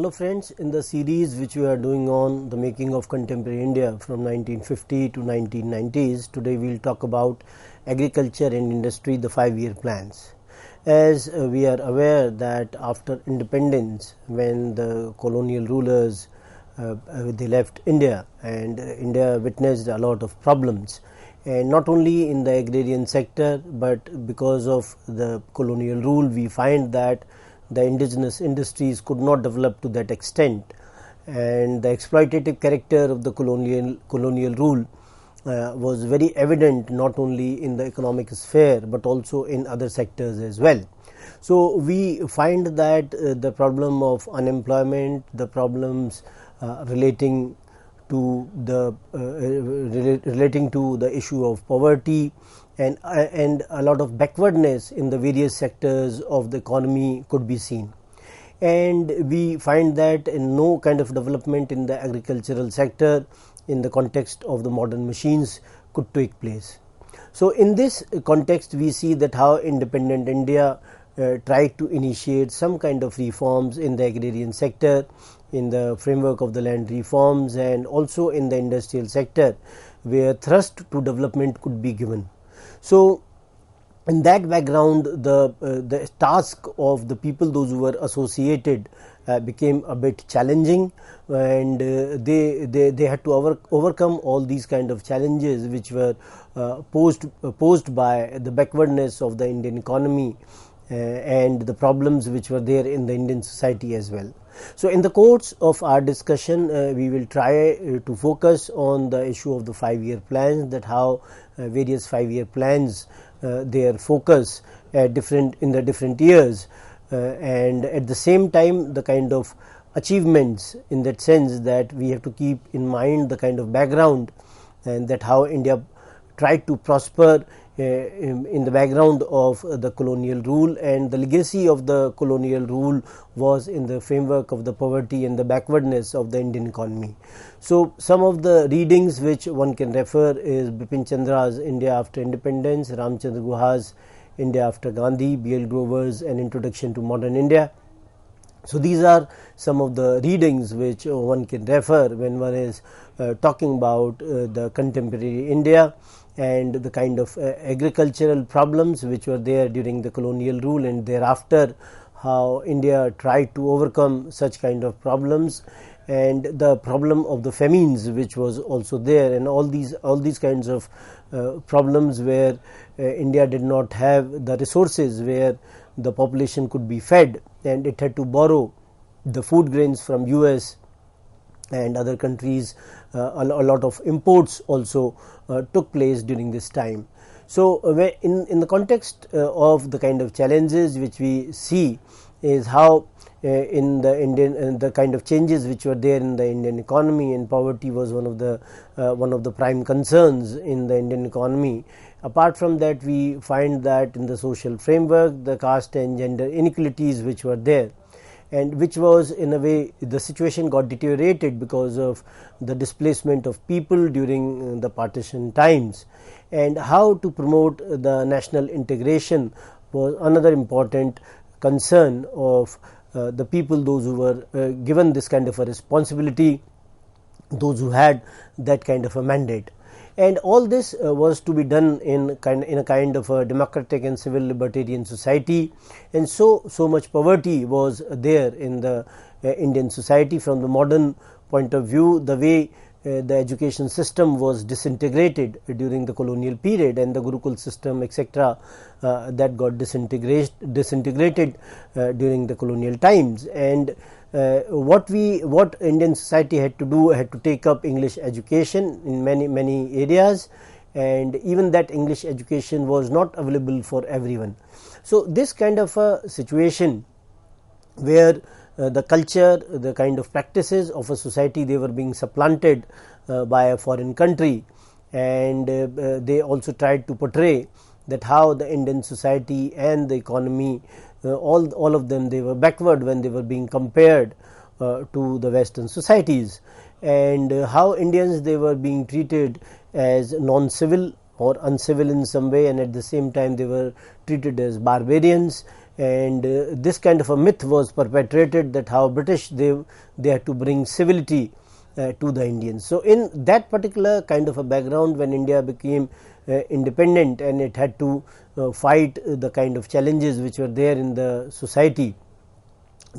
Hello friends, in the series which we are doing on the making of contemporary India from 1950 to 1990s, today we will talk about agriculture and industry, the 5-year plans. As we are aware that after independence, when the colonial rulers they left India, and India witnessed a lot of problems, and not only in the agrarian sector, but because of the colonial rule, we find that the indigenous industries could not develop to that extent, and the exploitative character of the colonial rule was very evident not only in the economic sphere but also in other sectors as well. So we find that the problem of unemployment, the problems relating to the issue of poverty, and a lot of backwardness in the various sectors of the economy could be seen. And we find that no kind of development in the agricultural sector in the context of the modern machines could take place. So in this context, we see that how independent India tried to initiate some kind of reforms in the agrarian sector, in the framework of the land reforms, and also in the industrial sector, where thrust to development could be given. So in that background, the task of the people, those who were associated, became a bit challenging, and they had to overcome all these kind of challenges which were posed by the backwardness of the Indian economy and the problems which were there in the Indian society as well. So in the course of our discussion, we will try to focus on the issue of the 5-year plans, that how various 5-year plans, their focus in the different years, and at the same time the kind of achievements, in that sense that we have to keep in mind the kind of background, and that how India tried to prosper in the background of the colonial rule, and the legacy of the colonial rule was in the framework of the poverty and the backwardness of the Indian economy. So some of the readings which one can refer is Bipin Chandra's India After Independence, Ramchandra Guha's India After Gandhi, B.L. Grover's An Introduction to Modern India. So these are some of the readings which one can refer when one is talking about the contemporary India and the kind of agricultural problems which were there during the colonial rule, and thereafter how India tried to overcome such kind of problems, and the problem of the famines which was also there, and all these kinds of problems where India did not have the resources where the population could be fed, and it had to borrow the food grains from US and other countries. A lot of imports also took place during this time. So in the context of the kind of challenges which we see is how in the Indian the kind of changes which were there in the Indian economy, and poverty was one of the prime concerns in the Indian economy. Apart from that, we find that in the social framework, the caste and gender inequalities which were there, and which was in a way the situation got deteriorated because of the displacement of people during the partition times, and how to promote the national integration was another important concern of the people, those who were given this kind of a responsibility, those who had that kind of a mandate. And all this was to be done in a kind of a democratic and civil libertarian society, and so much poverty was there in the Indian society. From the modern point of view, the way the education system was disintegrated during the colonial period, and the Gurukul system, etc., that got disintegrated during the colonial times. And what Indian society had to do, had to take up English education in many areas, and even that English education was not available for everyone. So this kind of a situation where the culture, the kind of practices of a society, they were being supplanted by a foreign country, and they also tried to portray that how the Indian society and the economy, all of them, they were backward when they were being compared to the Western societies, and how Indians, they were being treated as non-civil or uncivil in some way, and at the same time they were treated as barbarians, and this kind of a myth was perpetrated that how British they had to bring civility to the Indians. So in that particular kind of a background, when India became independent and it had to fight the kind of challenges which were there in the society,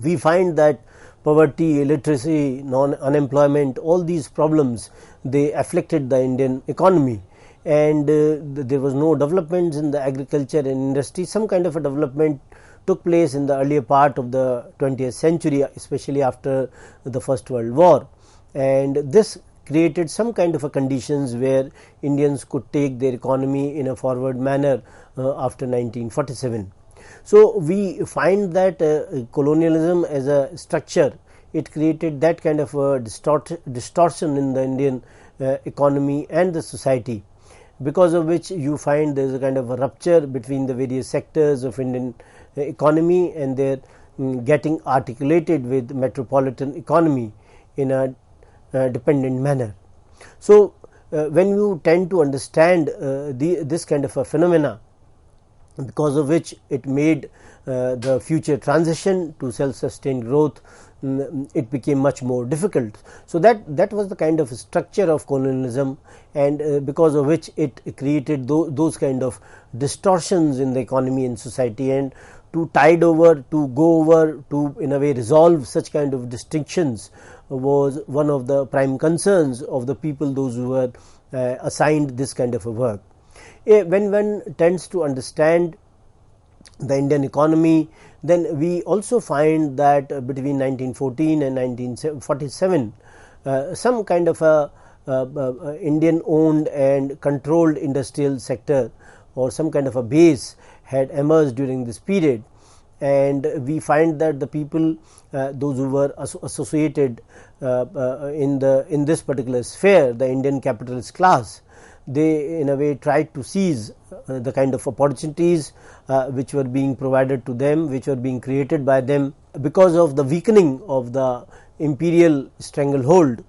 we find that poverty, illiteracy, unemployment, all these problems, they afflicted the Indian economy, and there was no developments in the agriculture and industry. Some kind of a development took place in the earlier part of the 20th century, especially after the First World War, and this created some kind of a conditions where Indians could take their economy in a forward manner after 1947. So we find that colonialism as a structure, it created that kind of a distortion in the Indian economy and the society, because of which you find there is a kind of a rupture between the various sectors of Indian economy, and they are getting articulated with metropolitan economy in a dependent manner. So when you tend to understand this kind of a phenomena, because of which it made the future transition to self-sustained growth, it became much more difficult. So that was the kind of structure of colonialism, and because of which it created those kind of distortions in the economy and society, and to go over to in a way resolve such kind of distinctions was one of the prime concerns of the people, those who were assigned this kind of a work. When one tends to understand the Indian economy, then we also find that between 1914 and 1947 some kind of a Indian owned and controlled industrial sector or some kind of a base had emerged during this period, and we find that the people those who were associated in this particular sphere, the Indian capitalist class, they in a way tried to seize the kind of opportunities which were being provided to them, which were being created by them because of the weakening of the imperial stranglehold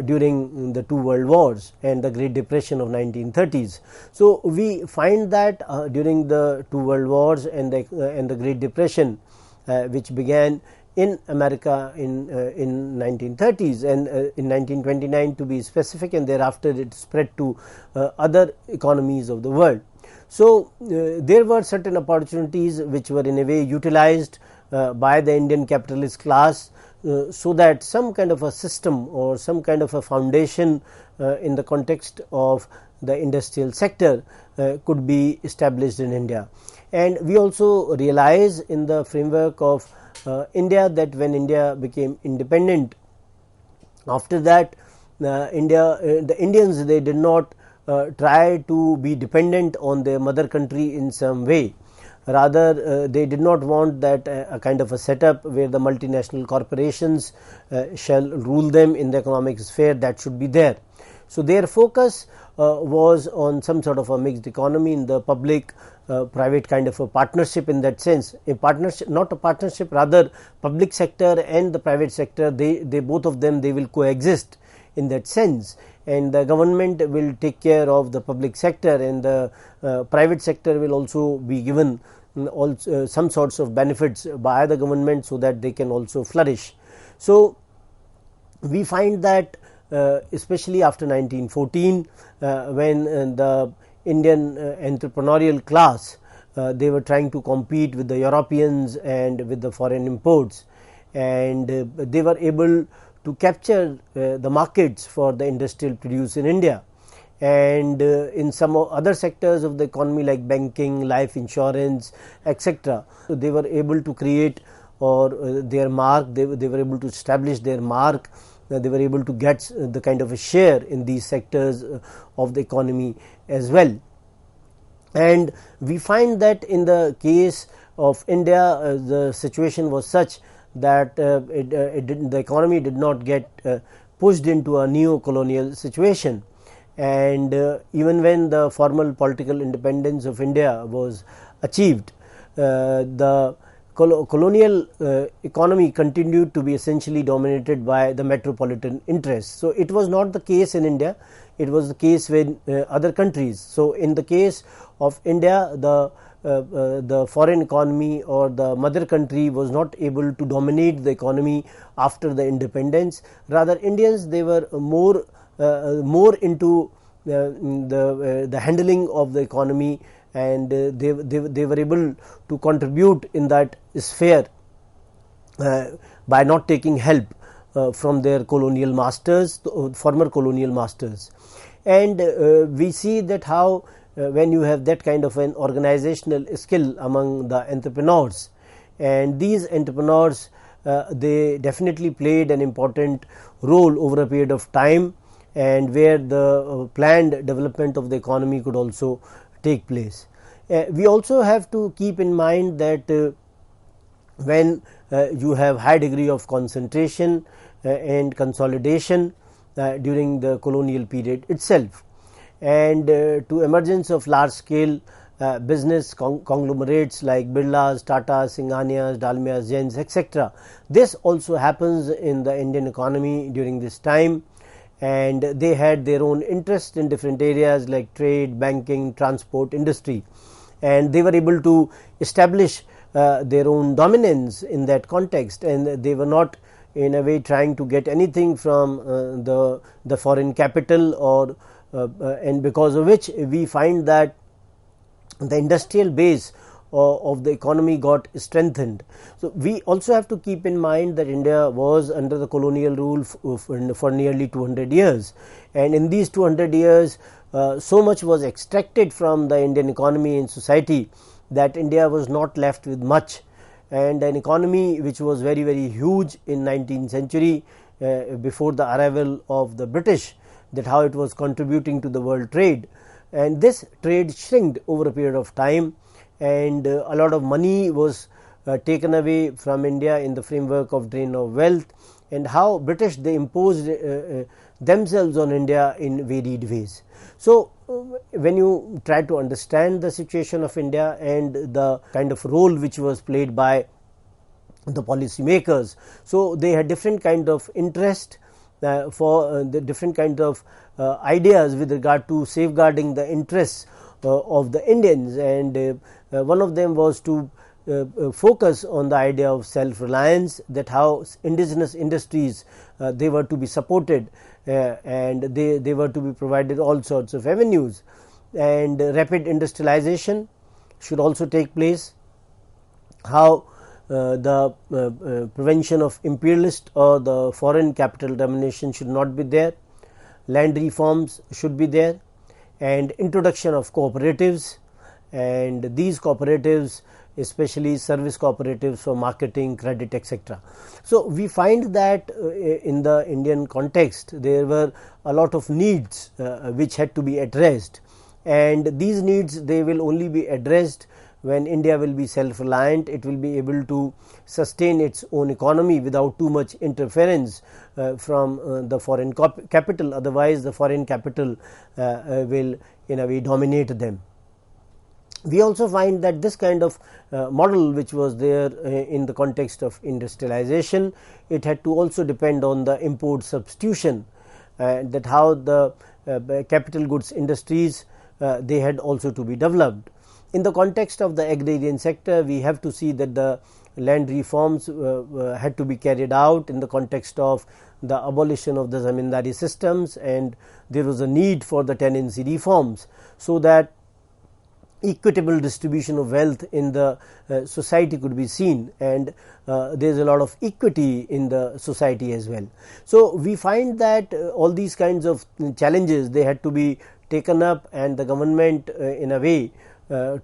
during the two world wars and the Great Depression of 1930s. So we find that during the two world wars and the Great Depression, which began in America in 1930s and in 1929 to be specific, and thereafter it spread to other economies of the world. So there were certain opportunities which were in a way utilized by the Indian capitalist class, so that some kind of a system or some kind of a foundation in the context of the industrial sector could be established in India. And we also realize in the framework of India that when India became independent, after that the Indians, they did not try to be dependent on their mother country in some way. Rather, they did not want that a kind of a setup where the multinational corporations shall rule them in the economic sphere. That should be there. So their focus was on some sort of a mixed economy in the public private kind of a partnership. In that sense, a partnership, not a partnership, rather public sector and the private sector, they both of them, they will coexist in that sense, and the government will take care of the public sector, and the private sector will also be given some sorts of benefits by the government so that they can also flourish. So we find that especially after 1914, when the Indian entrepreneurial class, they were trying to compete with the Europeans and with the foreign imports, and they were able to capture the markets for the industrial produce in India, and in some other sectors of the economy like banking, life insurance, etc. So they were able to create or their mark, they were able to establish their mark, they were able to get the kind of a share in these sectors of the economy as well. And we find that in the case of India, the situation was such that the economy did not get pushed into a neo-colonial situation, and even when the formal political independence of India was achieved, the colonial economy continued to be essentially dominated by the metropolitan interests. So it was not the case in India, it was the case with other countries. So in the case of India, the the foreign economy or the mother country was not able to dominate the economy after the independence. Rather, Indians, they were more into the handling of the economy, and they were able to contribute in that sphere by not taking help from their colonial masters, former colonial masters. And we see that how when you have that kind of an organizational skill among the entrepreneurs, and these entrepreneurs they definitely played an important role over a period of time, and where the planned development of the economy could also take place. We also have to keep in mind that when you have high degree of concentration and consolidation during the colonial period itself, and to emergence of large scale business conglomerates like Birlas, Tatas, Singhanias, Dalmias, Jains, etc. This also happens in the Indian economy during this time, and they had their own interest in different areas like trade, banking, transport, industry, and they were able to establish their own dominance in that context, and they were not in a way trying to get anything from the foreign capital, or and because of which we find that the industrial base of the economy got strengthened. So we also have to keep in mind that India was under the colonial rule for nearly 200 years, and in these 200 years so much was extracted from the Indian economy and society that India was not left with much, and an economy which was very, very huge in 19th century before the arrival of the British, that how it was contributing to the world trade, and this trade shrinked over a period of time, and a lot of money was taken away from India in the framework of drain of wealth, and how British they imposed themselves on India in varied ways. So when you try to understand the situation of India and the kind of role which was played by the policy makers, so they had different kind of interest for the different kind of ideas with regard to safeguarding the interests of the Indians, and one of them was to focus on the idea of self-reliance, that how indigenous industries they were to be supported, and they were to be provided all sorts of avenues, and rapid industrialization should also take place, how the prevention of imperialist or the foreign capital domination should not be there, land reforms should be there, and introduction of cooperatives, and these cooperatives especially service cooperatives for marketing, credit, etc. So we find that in the Indian context there were a lot of needs which had to be addressed, and these needs they will only be addressed when India will be self-reliant. It will be able to sustain its own economy without too much interference from the foreign capital, otherwise the foreign capital will in a way dominate them. We also find that this kind of model which was there in the context of industrialization, it had to also depend on the import substitution, that how the capital goods industries they had also to be developed. In the context of the agrarian sector, we have to see that the land reforms had to be carried out in the context of the abolition of the zamindari systems, and there was a need for the tenancy reforms, so that equitable distribution of wealth in the society could be seen, and there is a lot of equity in the society as well. So we find that all these kinds of challenges they had to be taken up, and the government in a way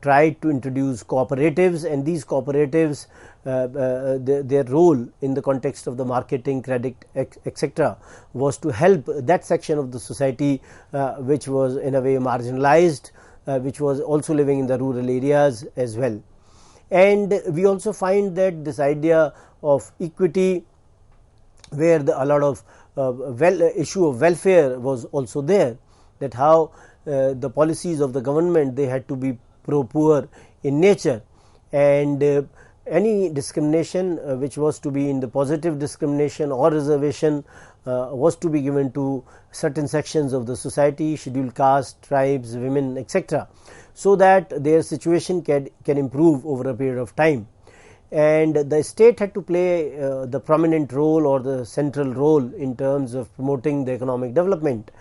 tried to introduce cooperatives, and these cooperatives their role in the context of the marketing, credit, etc. was to help that section of the society which was in a way marginalized, which was also living in the rural areas as well. And we also find that this idea of equity, where a lot of issue of welfare was also there, that how the policies of the government they had to be pro-poor in nature, and any discrimination which was to be in the positive discrimination or reservation was to be given to certain sections of the society, scheduled caste, tribes, women, etc. so that their situation can improve over a period of time. And the state had to play the prominent role or the central role in terms of promoting the economic development,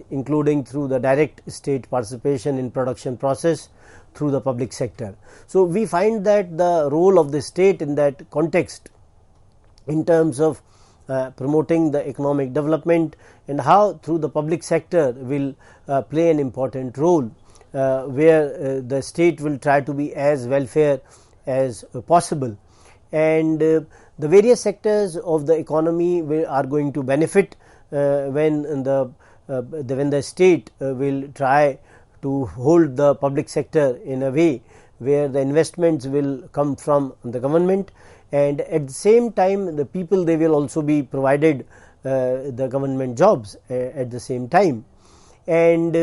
including through the direct state participation in production process through the public sector. So we find that the role of the state in that context in terms of promoting the economic development and how through the public sector will play an important role, where the state will try to be as welfare as possible, and the various sectors of the economy are going to benefit when the state will try to hold the public sector in a way where the investments will come from the government, and at the same time the people, they will also be provided the government jobs at the same time, and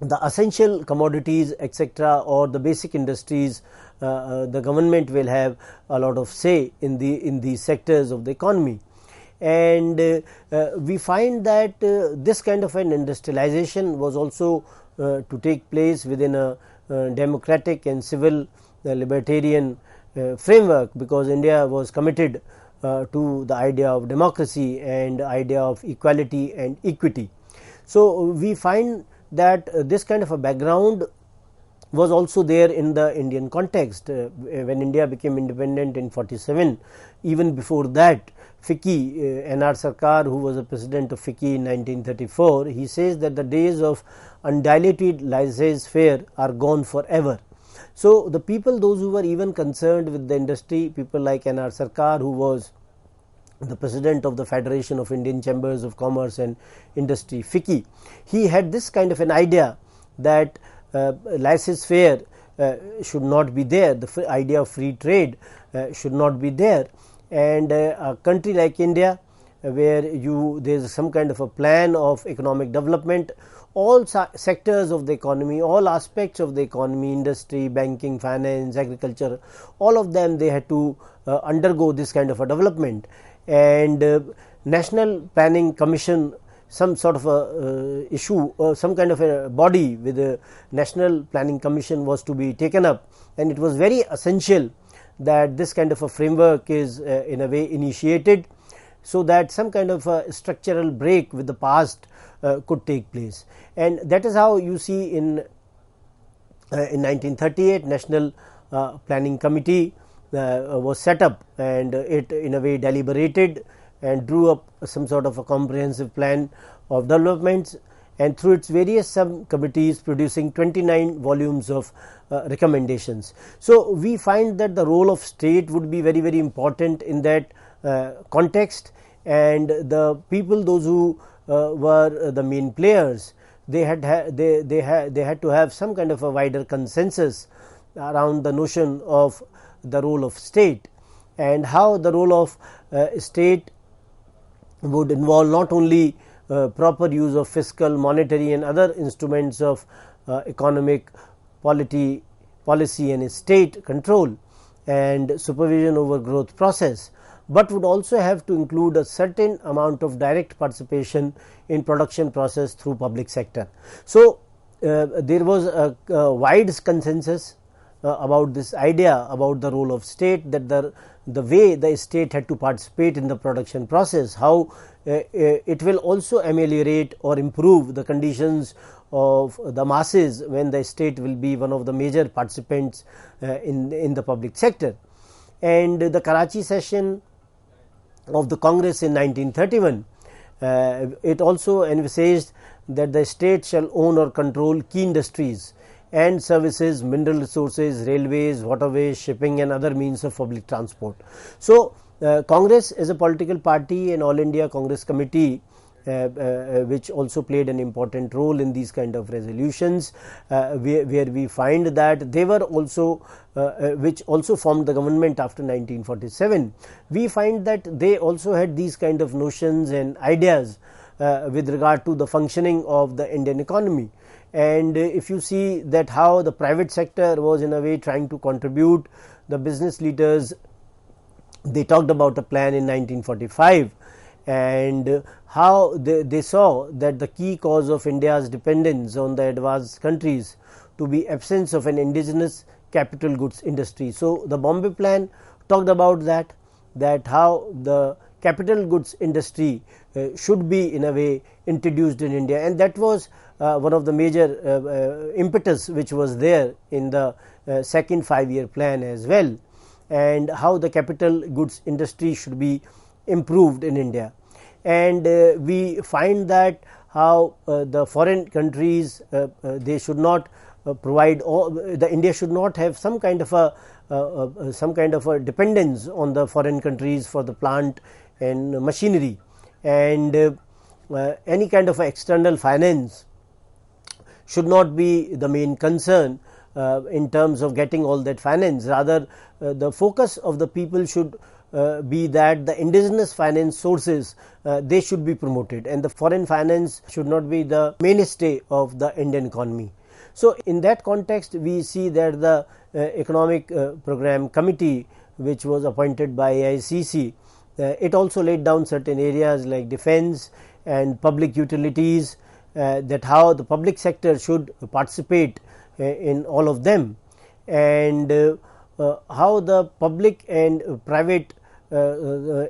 the essential commodities etc. or the basic industries, the government will have a lot of say in these sectors of the economy. And we find that this kind of an industrialization was also to take place within a democratic and civil libertarian framework, because India was committed to the idea of democracy and idea of equality and equity. So we find that this kind of a background was also there in the Indian context when India became independent in 47. Even before that, FICCI, N.R. Sarkar, who was the president of FICCI in 1934, he says that the days of undiluted laissez-faire are gone forever. So the people, those who were even concerned with the industry, people like N.R. Sarkar, who was the president of the Federation of Indian Chambers of Commerce and Industry, FICCI, he had this kind of an idea that laissez-faire should not be there, the idea of free trade should not be there, and a country like India where there is some kind of a plan of economic development, all sectors of the economy, all aspects of the economy, industry, banking, finance, agriculture, all of them, they had to undergo this kind of a development, and National Planning Commission, some sort of a issue or some kind of a body with a National Planning Commission was to be taken up, and it was very essential that this kind of a framework is in a way initiated, so that some kind of a structural break with the past could take place. And that is how you see in 1938 National Planning Committee was set up, and it in a way deliberated and drew up some sort of a comprehensive plan of developments, and through its various subcommittees producing 29 volumes of recommendations. So we find that the role of state would be very, very important in that context, and the people, those who were the main players, they had to have some kind of a wider consensus around the notion of the role of state, and how the role of state would involve not only proper use of fiscal, monetary and other instruments of economic policy and state control and supervision over growth process, but would also have to include a certain amount of direct participation in production process through public sector. So there was a wide consensus about this idea about the role of state, that the way the state had to participate in the production process, how it will also ameliorate or improve the conditions of the masses when the state will be one of the major participants in the public sector. And the Karachi session of the Congress in 1931, it also envisaged that the state shall own or control key industries and services, mineral resources, railways, waterways, shipping and other means of public transport. So Congress as a political party and All India Congress Committee, which also played an important role in these kind of resolutions, where we find that they were also which also formed the government after 1947. We find that they also had these kind of notions and ideas with regard to the functioning of the Indian economy. And if you see that how the private sector was in a way trying to contribute, the business leaders, they talked about a plan in 1945, and how they saw that the key cause of India's dependence on the advanced countries to be absence of an indigenous capital goods industry. So, the Bombay Plan talked about that how the capital goods industry should be in a way introduced in India, and that was one of the major impetus which was there in the second 5-year plan as well, and how the capital goods industry should be improved in India. And we find that how the foreign countries they should not provide the India should not have some kind of a dependence on the foreign countries for the plant and machinery, and any kind of external finance should not be the main concern in terms of getting all that finance. Rather, the focus of the people should be that the indigenous finance sources they should be promoted, and the foreign finance should not be the mainstay of the Indian economy. So, in that context, we see that the economic program committee, which was appointed by AICC, it also laid down certain areas like defense and public utilities, that how the public sector should participate in all of them, and how the public and private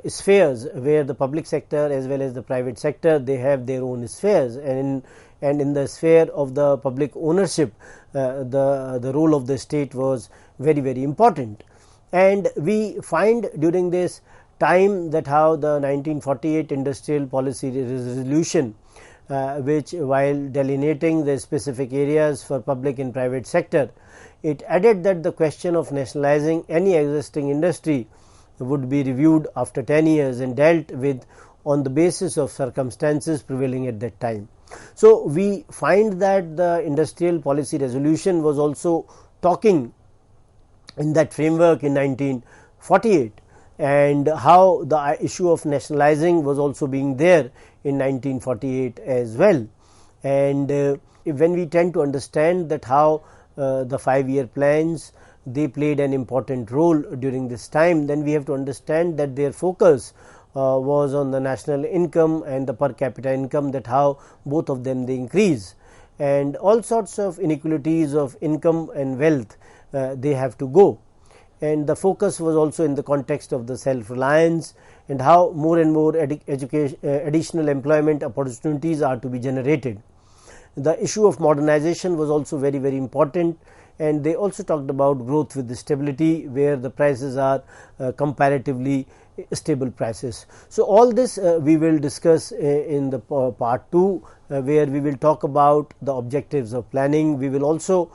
spheres, where the public sector as well as the private sector they have their own spheres, and in the sphere of the public ownership the role of the state was very, very important. And we find during this time that how the 1948 industrial policy resolution, which while delineating the specific areas for public and private sector, it added that the question of nationalizing any existing industry would be reviewed after 10 years and dealt with on the basis of circumstances prevailing at that time. So, we find that the industrial policy resolution was also talking in that framework in 1948, and how the issue of nationalizing was also being there in 1948 as well. And when we tend to understand that how the 5-year plans they played an important role during this time, then we have to understand that their focus was on the national income and the per capita income, that how both of them they increase, and all sorts of inequalities of income and wealth they have to go. And the focus was also in the context of the self-reliance, and how more and more additional employment opportunities are to be generated. The issue of modernization was also very, very important, and they also talked about growth with the stability, where the prices are comparatively stable prices. So, all this we will discuss in the part 2, where we will talk about the objectives of planning. We will also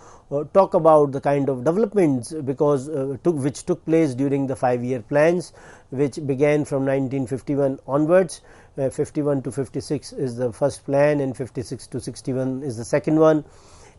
talk about the kind of developments which took place during the 5-year plans, which began from 1951 onwards. 51 to 56 is the first plan, and 56 to 61 is the second one,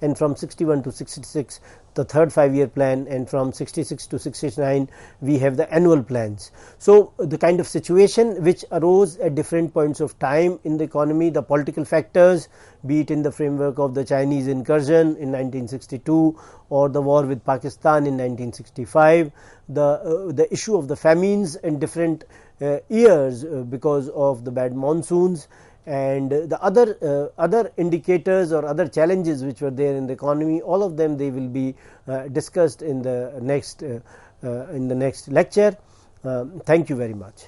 and from 61 to 66 the third 5-year plan, and from 66 to 69 we have the annual plans. So, the kind of situation which arose at different points of time in the economy, the political factors, be it in the framework of the Chinese incursion in 1962 or the war with Pakistan in 1965, the issue of the famines in different years because of the bad monsoons, and the other indicators or other challenges which were there in the economy, all of them they will be discussed in the next lecture. Thank you very much.